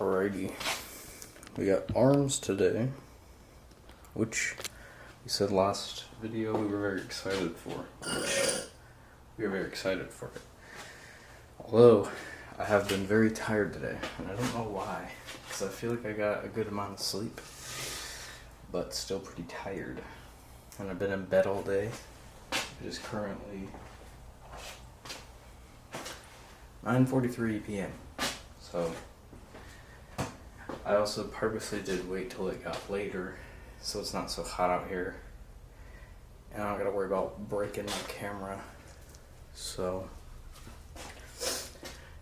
Alrighty, we got arms today, which we said last video we were very excited for. We were very excited for it. Although, I have been very tired today, and I don't know why, because I feel like I got a good amount of sleep, but still pretty tired. And I've been in bed all day. It is currently 9:43 p.m. So, I also purposely did wait till it got later, so it's not so hot out here. And I don't gotta worry about breaking my camera. So,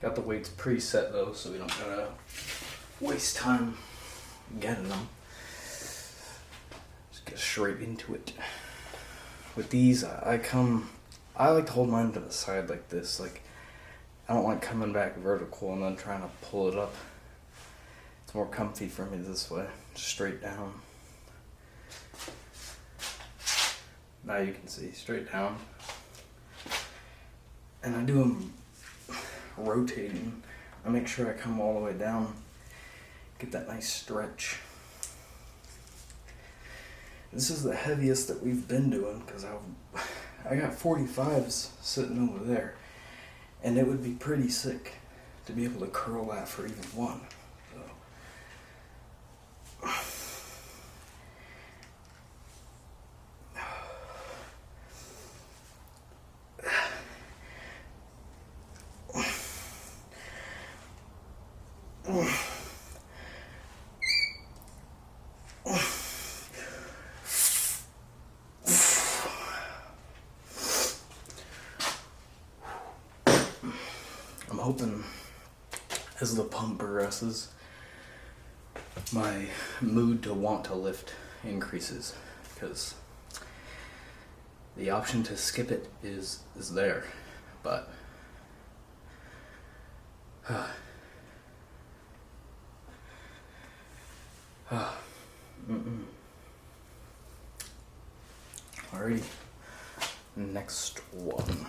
got the weights preset though, so we don't gotta waste time getting them. Just get straight into it. With these, I like to hold mine to the side like this. Like, I don't like coming back vertical and then trying to pull it up. It's more comfy for me this way, straight down. Now you can see, straight down. And I do them rotating. I make sure I come all the way down, get that nice stretch. This is the heaviest that we've been doing, because I got 45s sitting over there. And it would be pretty sick to be able to curl that for even one. I'm hoping as the pump progresses, my mood to want to lift increases, because the option to skip it is there, but alrighty, next one.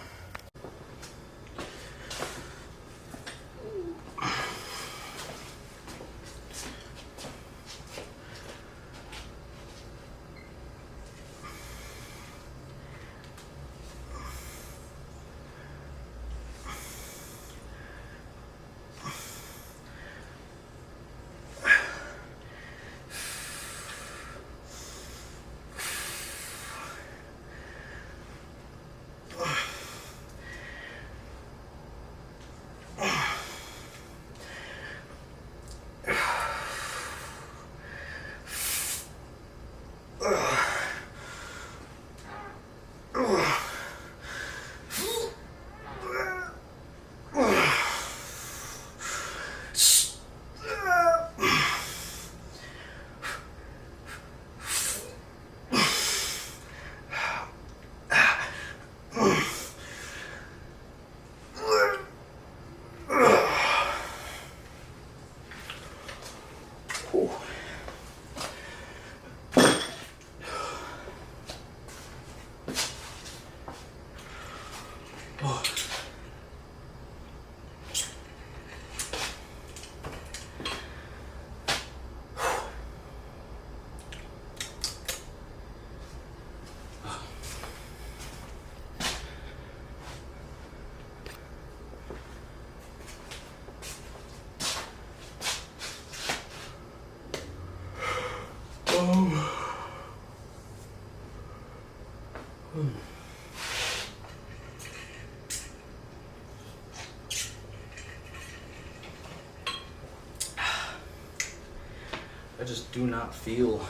I just do not feel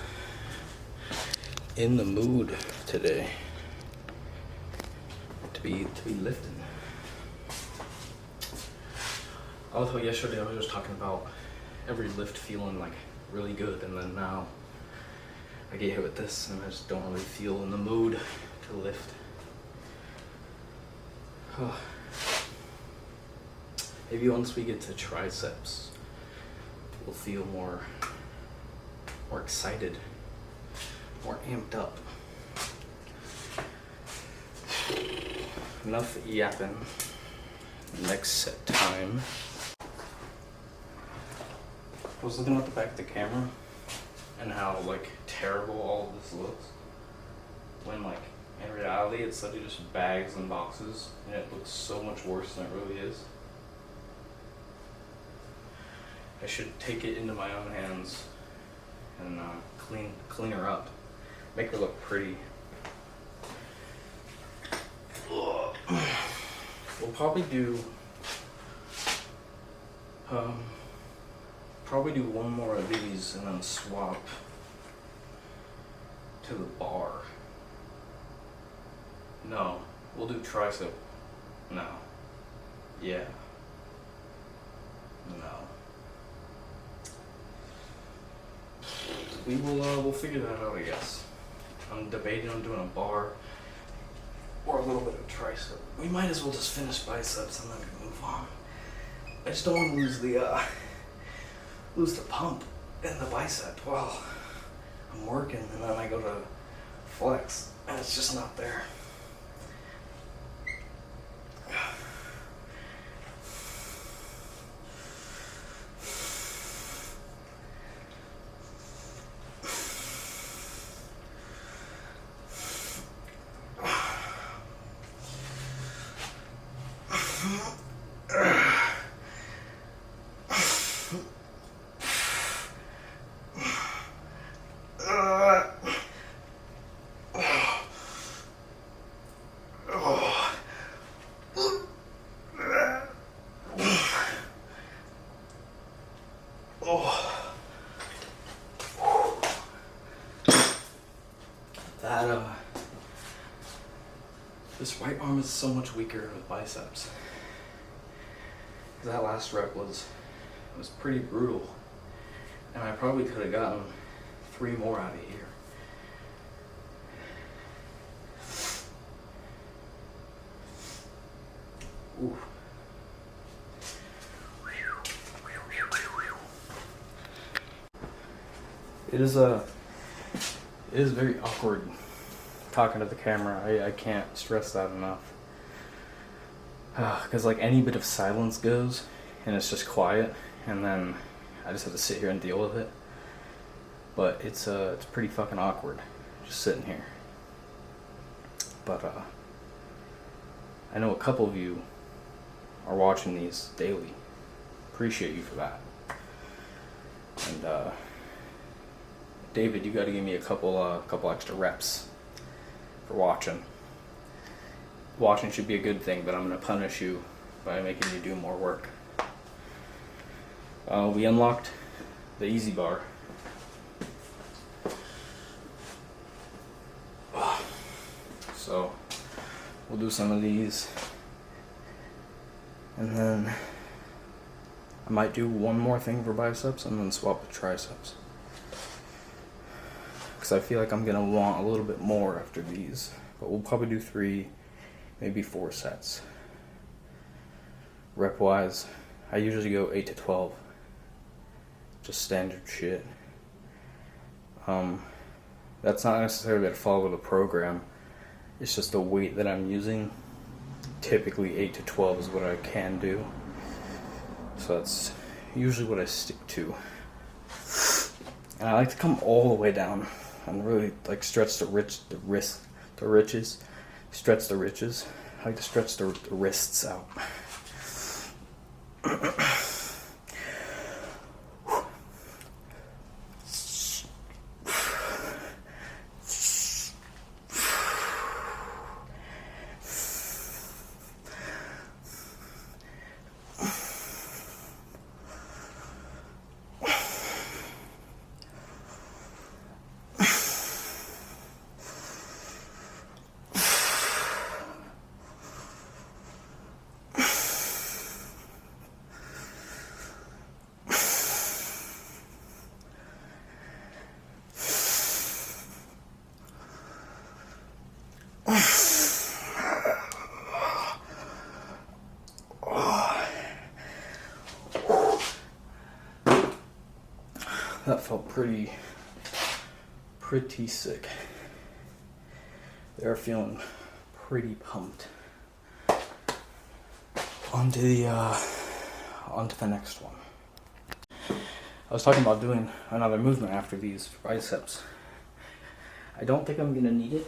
in the mood today to be lifting. Although yesterday I was just talking about every lift feeling like really good, and then now I get hit with this and I just don't really feel in the mood to lift. Maybe once we get to triceps, we'll feel more excited, more amped up. Enough yapping. Next set time. I was looking at the back of the camera and how like terrible all of this looks, when like in reality it's literally just bags and boxes, and it looks so much worse than it really is. I should take it into my own hands and clean her up, make her look pretty. We'll probably do one more of these and then swap to the bar. No, we'll do tricep. No. Yeah. No. We'll figure that out, I guess. I'm debating on doing a bar or a little bit of tricep. We might as well just finish biceps and then move on. I just don't want to lose the pump in the bicep while I'm working, and then I go to flex and it's just not there. This right arm is so much weaker with biceps. That last rep was pretty brutal, and I probably could have gotten 3 more out of here. Ooh. It is very awkward talking to the camera. I can't stress that enough. Because like any bit of silence goes and it's just quiet, and then I just have to sit here and deal with it. But it's pretty fucking awkward just sitting here. But I know a couple of you are watching these daily. Appreciate you for that. And David, you got to give me a couple extra reps for watching. Watching should be a good thing, but I'm going to punish you by making you do more work. We unlocked the easy bar. So we'll do some of these, and then I might do one more thing for biceps and then swap to triceps, because I feel like I'm gonna want a little bit more after these. But we'll probably do 3, maybe 4 sets. Rep wise, I usually go 8 to 12, just standard shit. That's not necessarily to follow the program, it's just the weight that I'm using. Typically 8 to 12 is what I can do, so that's usually what I stick to. And I like to come all the way down and really like stretch the riches. Stretch the riches. I like to stretch the wrists out. That felt pretty sick. They're feeling pretty pumped. Onto the next one. I was talking about doing another movement after these for biceps. I don't think I'm gonna need it.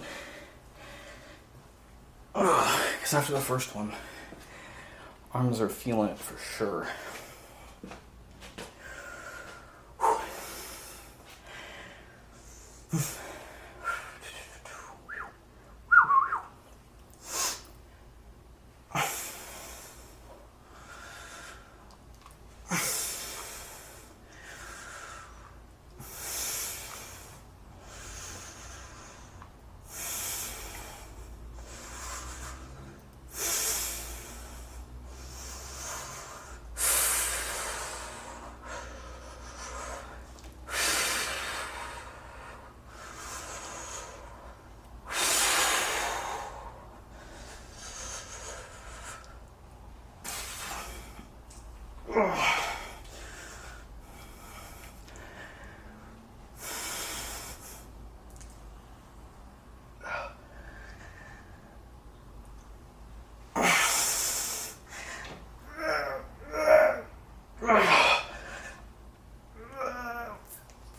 Because after the first one, arms are feeling it for sure.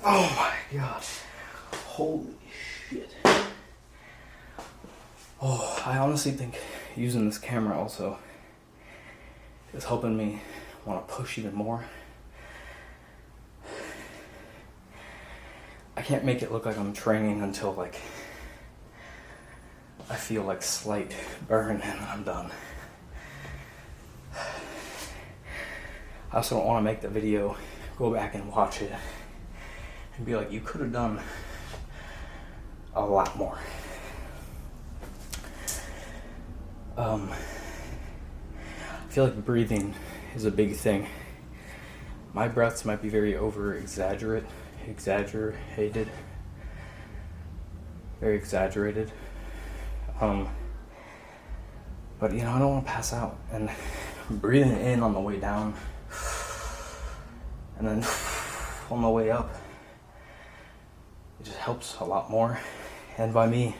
Oh my god. Holy shit. Oh, I honestly think using this camera also is helping me want to push even more. I can't make it look like I'm training until like I feel like slight burn and then I'm done. I also don't want to make the video, go back and watch it and be like, you could have done a lot more. I feel like breathing is a big thing. My breaths might be very exaggerated, very exaggerated. But you know, I don't want to pass out, and breathing in on the way down and then on the way up, it just helps a lot more. And by me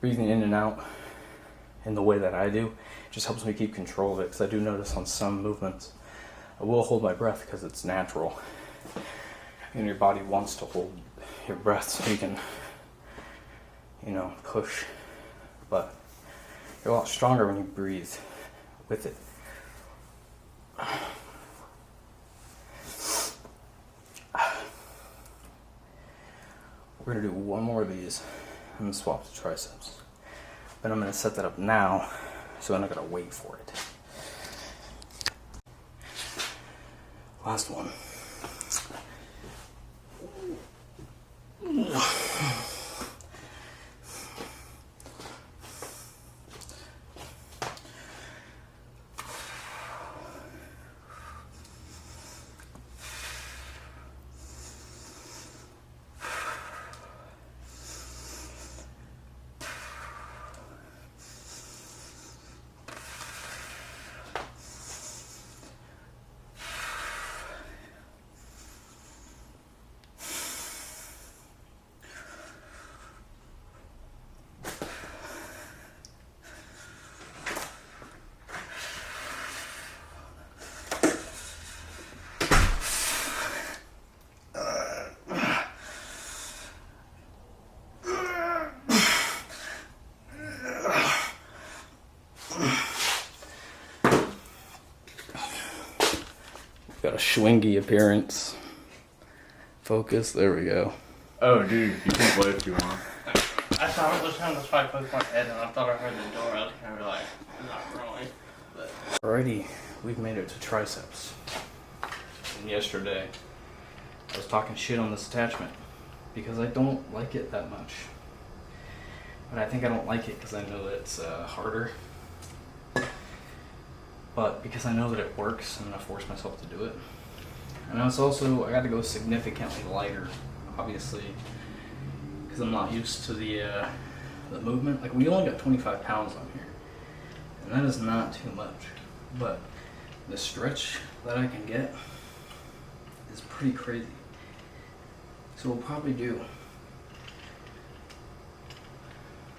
breathing in and out in the way that I do, it just helps me keep control of it, because I do notice on some movements I will hold my breath because it's natural, and your body wants to hold your breath so you can, you know, push. But you're a lot stronger when you breathe with it. We're gonna do one more of these and swap the triceps. But I'm gonna set that up now, so I'm not gonna wait for it. Last one. Got a schwingy appearance. Focus, there we go. Oh, dude, you can play if you want. I thought it was trying to spike poke my head, and I thought I heard the door. I was kind of like, not really. But Alrighty, we've made it to triceps. And yesterday, I was talking shit on this attachment because I don't like it that much. But I think I don't like it because I know that it's harder. But because I know that it works, I'm gonna force myself to do it. And it's also, I got to go significantly lighter, obviously, because I'm not used to the movement. Like, we only got 25 pounds on here, and that is not too much. But the stretch that I can get is pretty crazy. So we'll probably do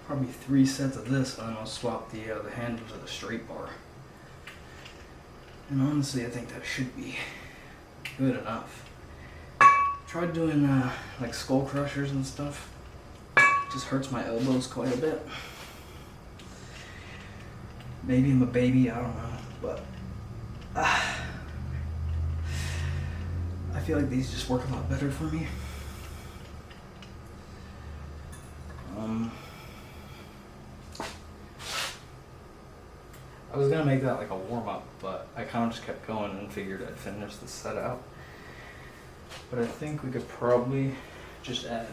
3 sets of this, and then I'll swap the handle to the straight bar. And honestly, I think that should be good enough. tried doing like skull crushers and stuff. It just hurts my elbows quite a bit. Maybe I'm a baby, I don't know, but I feel like these just work a lot better for me. I was gonna make that like a warm-up, but I kind of just kept going and figured I'd finish the set out. But I think we could probably just add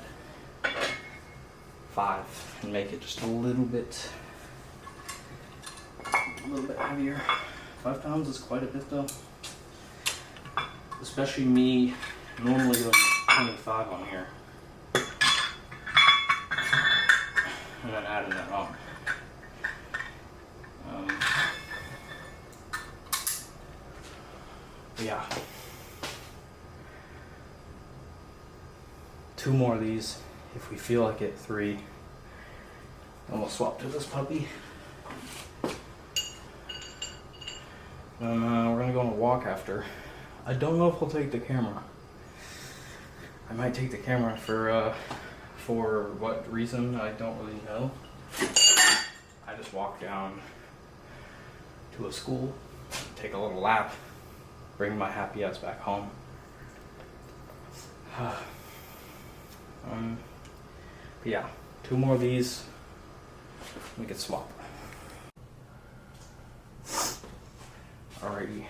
5 and make it just a little bit heavier. 5 pounds is quite a bit though. Especially me normally doing 25 on here. And then adding that on. Yeah. 2 more of these. If we feel like it, 3. And we'll swap to this puppy. And we're gonna go on a walk after. I don't know if we'll take the camera. I might take the camera for what reason, I don't really know. I just walk down to a school, take a little lap, bring my happy ass back home. But yeah, 2 more of these, we could swap. Alrighty.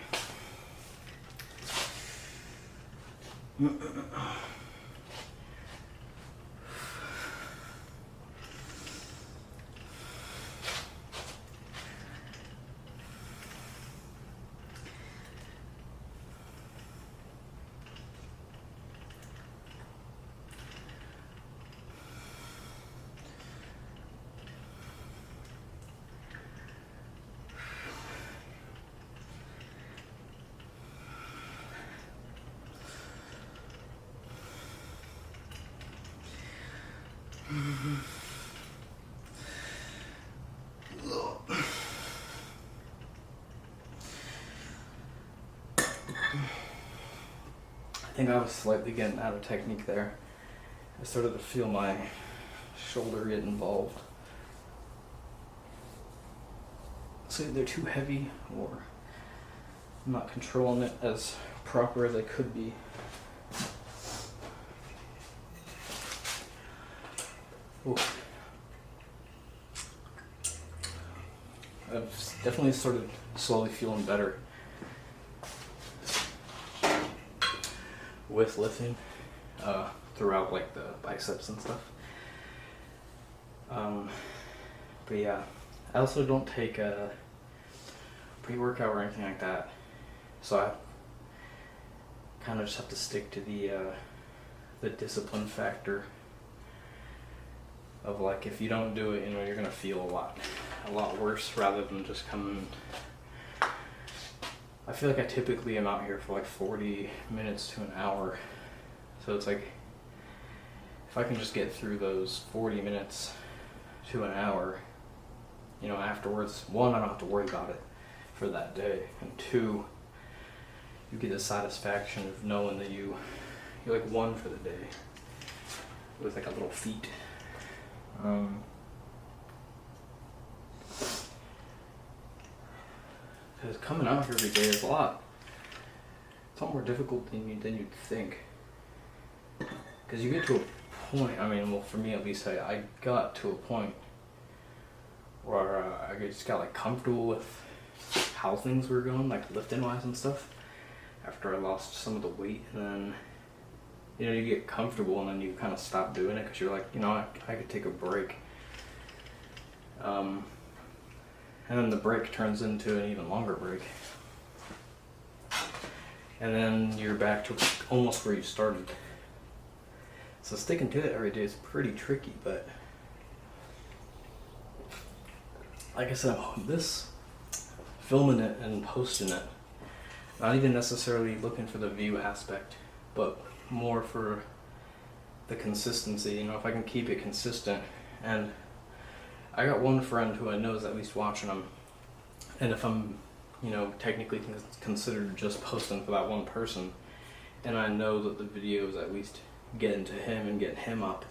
I think I was slightly getting out of technique there. I started to feel my shoulder get involved. So either too heavy or I'm not controlling it as proper as I could be. Ooh. I've definitely started slowly feeling better with lifting throughout like the biceps and stuff. But yeah, I also don't take a pre-workout or anything like that, so I kind of just have to stick to the discipline factor of like, if you don't do it, you know, you're gonna feel a lot worse rather than just coming. I feel like I typically am out here for like 40 minutes to an hour, so it's like if I can just get through those 40 minutes to an hour, you know, afterwards, 1, I don't have to worry about it for that day, and 2, you get the satisfaction of knowing that you like won for the day with like a little feat. Because coming out here every day is a lot more difficult than you'd think. Because you get to a point, I mean, well, for me at least, I got to a point where I just got like comfortable with how things were going, like lifting wise and stuff, after I lost some of the weight. And then, you know, you get comfortable and then you kind of stop doing it because you're like, you know, I could take a break. And then the break turns into an even longer break. And then you're back to almost where you started. So sticking to it every day is pretty tricky, but like I said, this filming it and posting it, not even necessarily looking for the view aspect, but more for the consistency. You know, if I can keep it consistent. And I got one friend who I know is at least watching them, and if I'm, you know, technically considered just posting for that one person, and I know that the videos at least getting to him and getting him up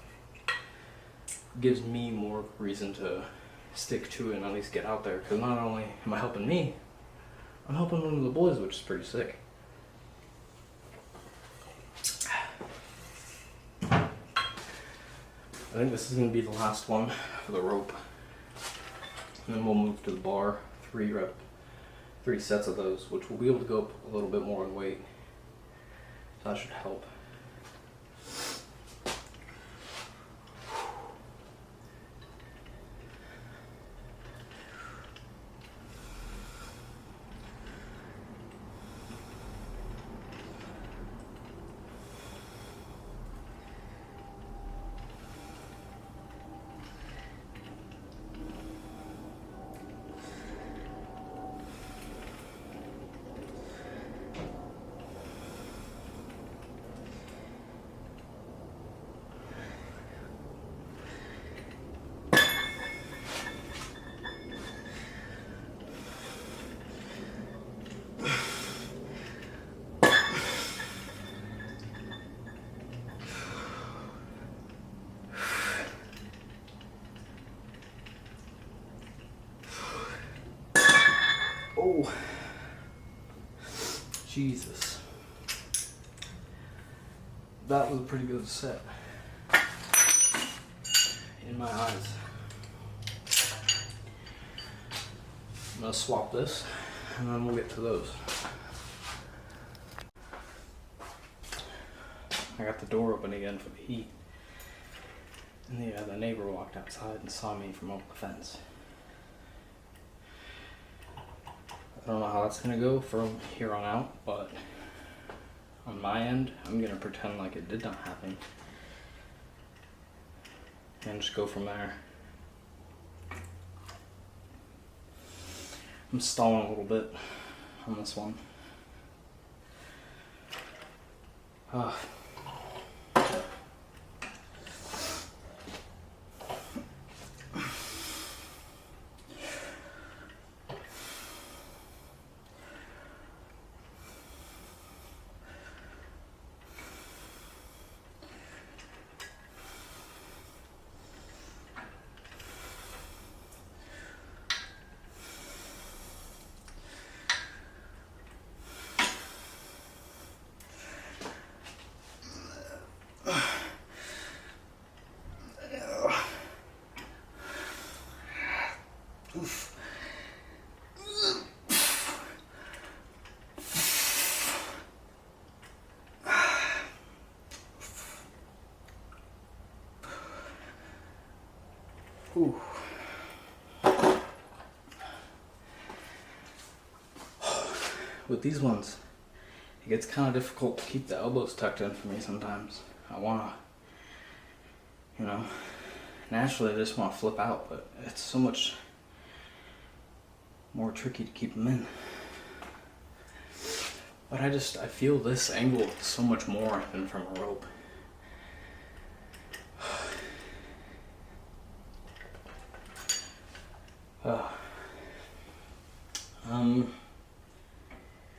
gives me more reason to stick to it and at least get out there, because not only am I helping me, I'm helping one of the boys, which is pretty sick. I think this is going to be the last one for the rope, and then we'll move to the bar. 3 sets of those, which will be able to go up a little bit more in weight, so that should help. Oh, Jesus. That was a pretty good set. In my eyes. I'm gonna swap this, and then we'll get to those. I got the door open again for the heat. And the neighbor walked outside and saw me from over the fence. I don't know how that's gonna go from here on out, but on my end, I'm gonna pretend like it did not happen and just go from there. I'm stalling a little bit on this one. Oof. Ooh. With these ones, it gets kind of difficult to keep the elbows tucked in for me sometimes. I want to, naturally I just want to flip out, but it's so much more tricky to keep them in. But I feel this angle so much more than from a rope.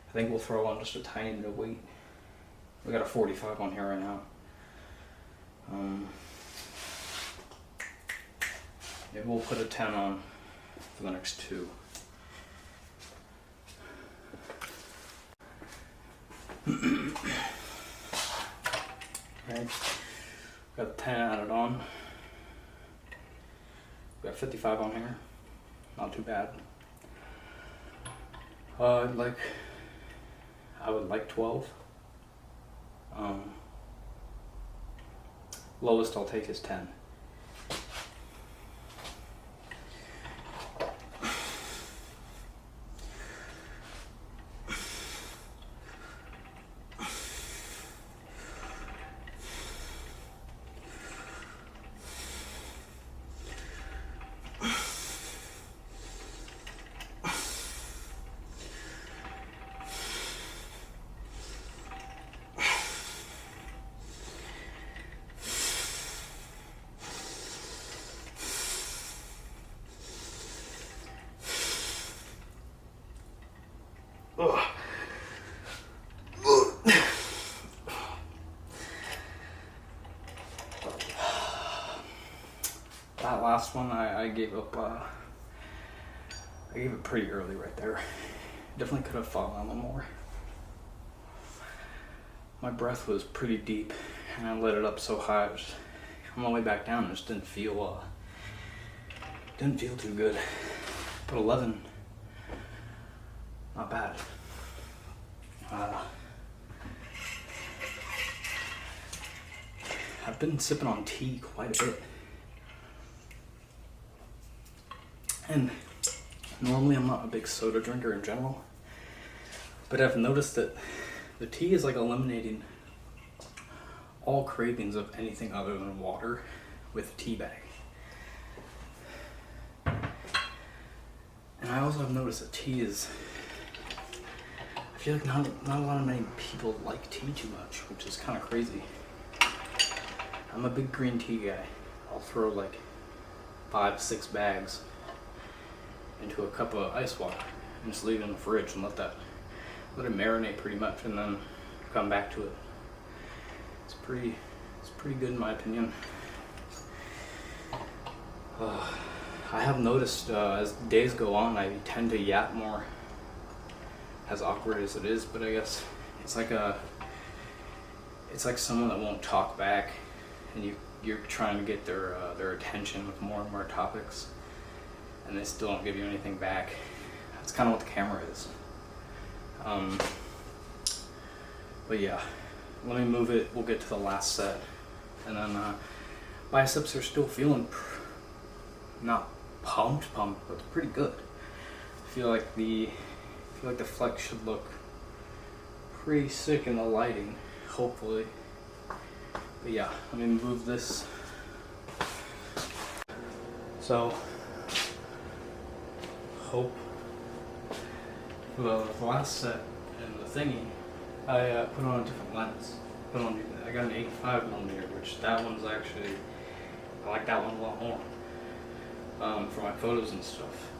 I think we'll throw on just a tiny bit of weight. We got a 45 on here right now. Maybe we'll put a 10 on for the next 2. Right, got 10 added on. We got 55 on here. Not too bad. I would like 12. Lowest I'll take is 10. last one, I gave up. I gave it pretty early right there. Definitely could have fought on one more. My breath was pretty deep, and I let it up so high. On my way back down, it just didn't feel too good. But 11, not bad. I've been sipping on tea quite a bit. And normally I'm not a big soda drinker in general, but I've noticed that the tea is like eliminating all cravings of anything other than water with a tea bag. And I also have noticed that tea is, I feel like not a lot of many people like tea too much, which is kind of crazy. I'm a big green tea guy. I'll throw like 5-6 bags into a cup of ice water and just leave it in the fridge and let it marinate pretty much, and then come back to it. It's pretty good in my opinion. I have noticed as days go on, I tend to yap more, as awkward as it is, but I guess it's like someone that won't talk back, and you're trying to get their attention with more and more topics, and they still don't give you anything back. That's kind of what the camera is. But yeah, let me move it. We'll get to the last set, and then biceps are still feeling not pumped, but pretty good. I feel like the flex should look pretty sick in the lighting, hopefully. But yeah, let me move this. So, the last set in the thingy, I put on a different lens. I got an 85mm, which that one's actually, I like that one a lot more for my photos and stuff.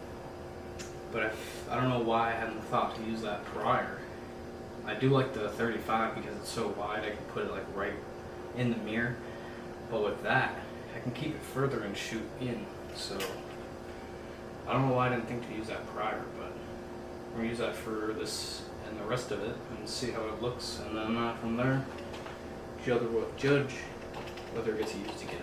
But I don't know why I hadn't thought to use that prior. I do like the 35 because it's so wide, I can put it like right in the mirror. But with that, I can keep it further and shoot in. So I don't know why I didn't think to use that prior, but I'm gonna use that for this and the rest of it and see how it looks, and then from there, judge whether it gets used again.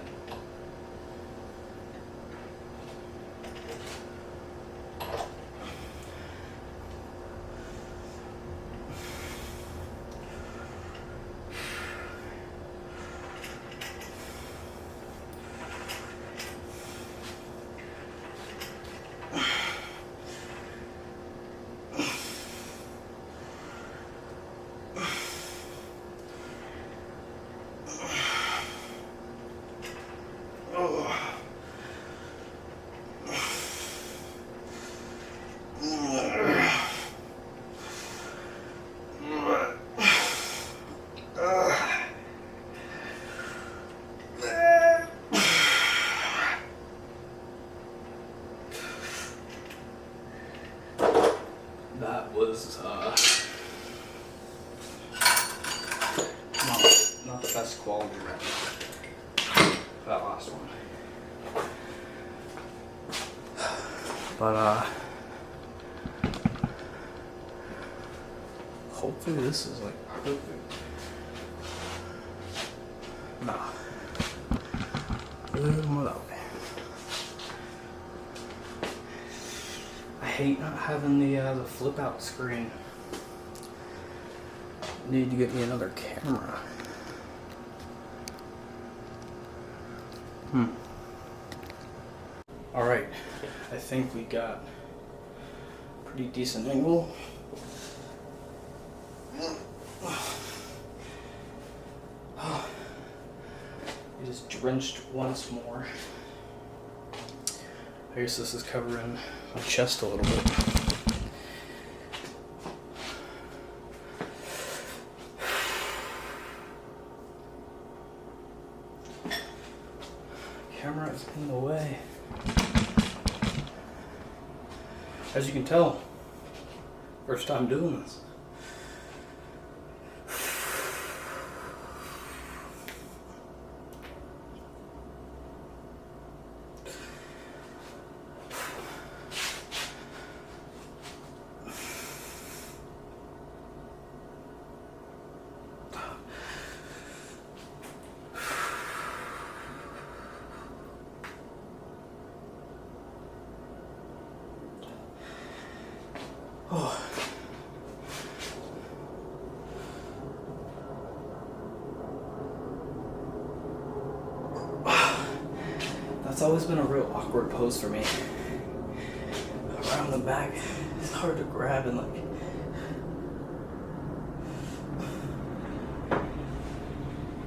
That was not the best quality that last one. But hopefully this is like perfect. Nah. A little more that way. I hate not having the flip out screen. Need to get me another camera. Alright, I think we got a pretty decent angle. It is drenched once more. I guess this is covering my chest a little bit. Camera is in the way. As you can tell, first time doing this. always been a real awkward pose for me. Around the back, it's hard to grab and like.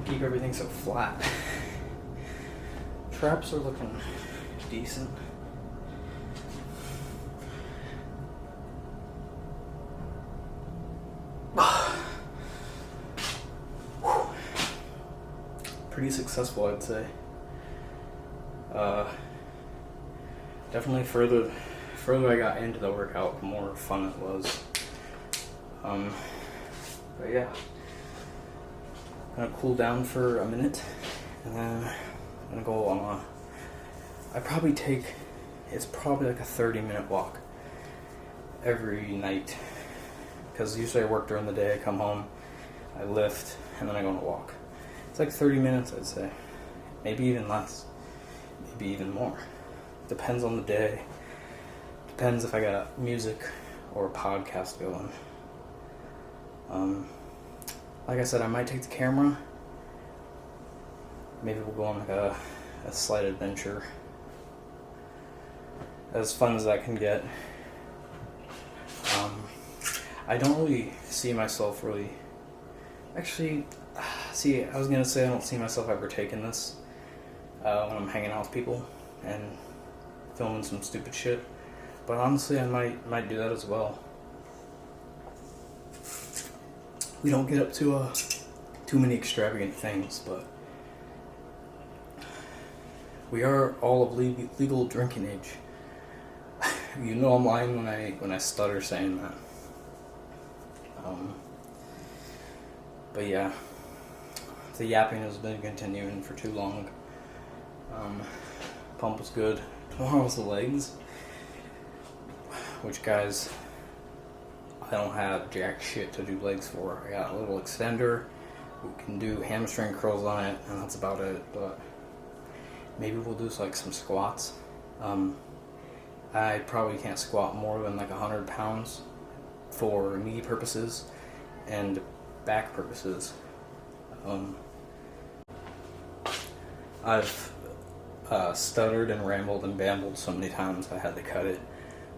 Keep everything so flat. Traps are looking decent. Pretty successful, I'd say. Definitely further I got into the workout, the more fun it was. But yeah, gonna cool down for a minute, and then I'm gonna go on it's probably like a 30-minute walk every night, because usually I work during the day, I come home, I lift, and then I go on a walk. It's like 30 minutes, I'd say. Maybe even less. Maybe even more. Depends on the day. Depends if I got music or a podcast going. Like I said, I might take the camera. Maybe we'll go on like a slight adventure. As fun as that can get. I don't really see myself really... Actually, I was gonna say I don't see myself ever taking this when I'm hanging out with people and filming some stupid shit. But honestly, I might do that as well. We don't get up to too many extravagant things, but we are all of legal drinking age. You know I'm lying when I stutter saying that. But yeah, the yapping has been continuing for too long. Pump was good. Tomorrow's the legs, which, guys, I don't have jack shit to do legs for. I got a little extender. We can do hamstring curls on it, and that's about it. But maybe we'll do like some squats. I probably can't squat more than like 100 pounds for knee purposes and back purposes. I've stuttered and rambled and bambled so many times I had to cut it,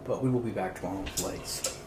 but we will be back tomorrow with legs.